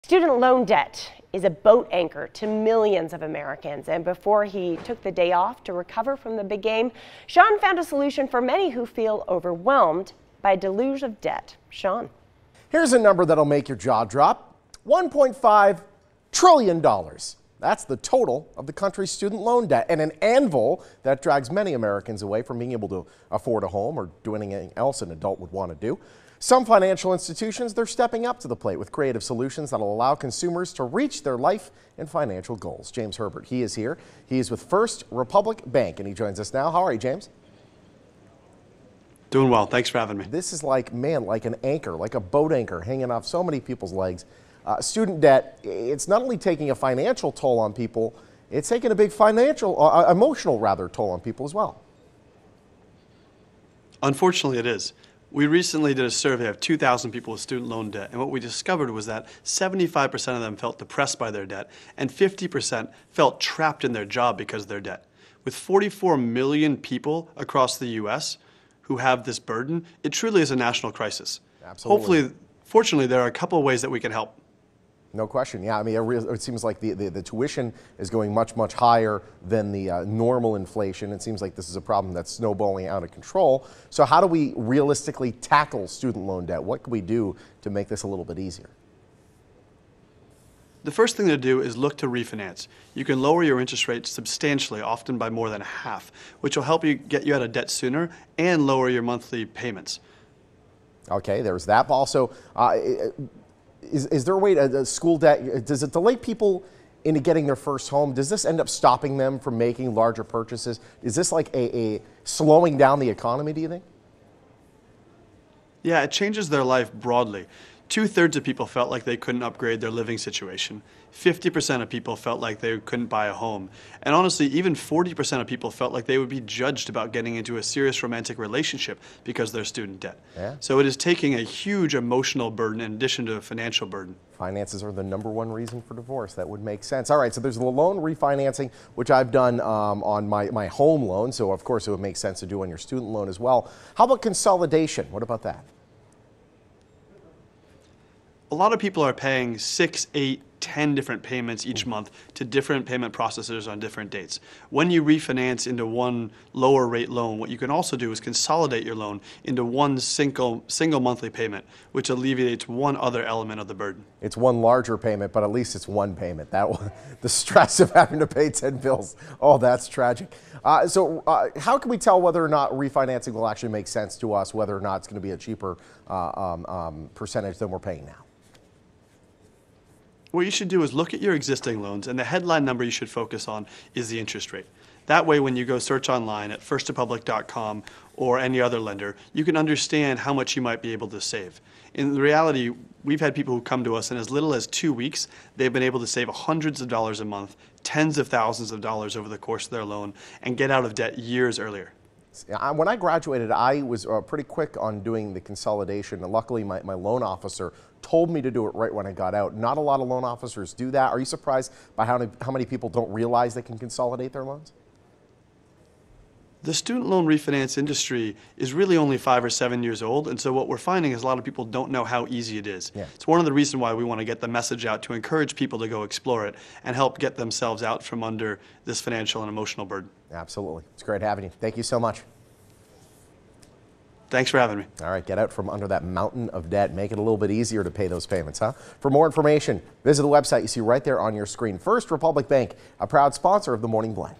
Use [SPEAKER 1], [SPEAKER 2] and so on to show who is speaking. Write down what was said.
[SPEAKER 1] Student loan debt is a boat anchor to millions of Americans, and before he took the day off to recover from the big game, Sean found a solution for many who feel overwhelmed by a deluge of debt. Sean.
[SPEAKER 2] Here's a number that'll make your jaw drop. $1.5 trillion. That's the total of the country's student loan debt, and an anvil that drags many Americans away from being able to afford a home or do anything else an adult would want to do. Some financial institutions, they're stepping up to the plate with creative solutions that'll allow consumers to reach their life and financial goals. James Herbert, he is here. He is with First Republic Bank, and he joins us now. How are you, James?
[SPEAKER 3] Doing well. Thanks for having me.
[SPEAKER 2] This is like an anchor, like a boat anchor hanging off so many people's legs. Student debt, it's not only taking a financial toll on people, it's taking a big emotional toll on people as well.
[SPEAKER 3] Unfortunately, it is. We recently did a survey of 2,000 people with student loan debt, and what we discovered was that 75% of them felt depressed by their debt, and 50% felt trapped in their job because of their debt. With 44 million people across the U.S. who have this burden, it truly is a national crisis.
[SPEAKER 2] Absolutely.
[SPEAKER 3] Fortunately, there are a couple of ways that we can help.
[SPEAKER 2] No question. Yeah, I mean, it seems like the tuition is going much higher than the normal inflation. It seems like this is a problem that's snowballing out of control. So how do we realistically tackle student loan debt? What can we do to make this a little bit easier?
[SPEAKER 3] The first thing to do is look to refinance. You can lower your interest rate substantially, often by more than half, which will help you get you out of debt sooner and lower your monthly payments.
[SPEAKER 2] Okay, there's that. Also, is there a way to school debt, does it delay people into getting their first home? Does this end up stopping them from making larger purchases? Is this like a slowing down the economy, do you think?
[SPEAKER 3] Yeah, it changes their life broadly. 2/3 of people felt like they couldn't upgrade their living situation. 50% of people felt like they couldn't buy a home. And honestly, even 40% of people felt like they would be judged about getting into a serious romantic relationship because of their student debt.
[SPEAKER 2] Yeah.
[SPEAKER 3] So it is taking a huge emotional burden in addition to a financial burden.
[SPEAKER 2] Finances are the #1 reason for divorce. That would make sense. All right, so there's the loan refinancing, which I've done on my home loan. So of course it would make sense to do on your student loan as well. How about consolidation? What about that?
[SPEAKER 3] A lot of people are paying 6, 8, 10 different payments each month to different payment processors on different dates. When you refinance into one lower rate loan, what you can also do is consolidate your loan into one single monthly payment, which alleviates one other element of the burden.
[SPEAKER 2] It's one larger payment, but at least it's one payment. The stress of having to pay 10 bills, oh, that's tragic. So how can we tell whether or not refinancing will actually make sense to us, whether or not it's going to be a cheaper percentage than we're paying now?
[SPEAKER 3] What you should do is look at your existing loans, and the headline number you should focus on is the interest rate. That way, when you go search online at firstrepublic.com or any other lender, you can understand how much you might be able to save. In reality, we've had people who come to us in as little as 2 weeks, they've been able to save hundreds of dollars a month, tens of thousands of dollars over the course of their loan, and get out of debt years earlier.
[SPEAKER 2] When I graduated, I was pretty quick on doing the consolidation. And luckily, my loan officer told me to do it right when I got out. Not a lot of loan officers do that. Are you surprised by how many people don't realize they can consolidate their loans?
[SPEAKER 3] The student loan refinance industry is really only 5 or 7 years old, and so what we're finding is a lot of people don't know how easy it is.
[SPEAKER 2] Yeah.
[SPEAKER 3] It's one of the reasons why we want to get the message out to encourage people to go explore it and help get themselves out from under this financial and emotional burden.
[SPEAKER 2] Absolutely. It's great having you. Thank you so much.
[SPEAKER 3] Thanks for having me.
[SPEAKER 2] All right, get out from under that mountain of debt. Make it a little bit easier to pay those payments, huh? For more information, visit the website you see right there on your screen. First Republic Bank, a proud sponsor of the Morning Blend.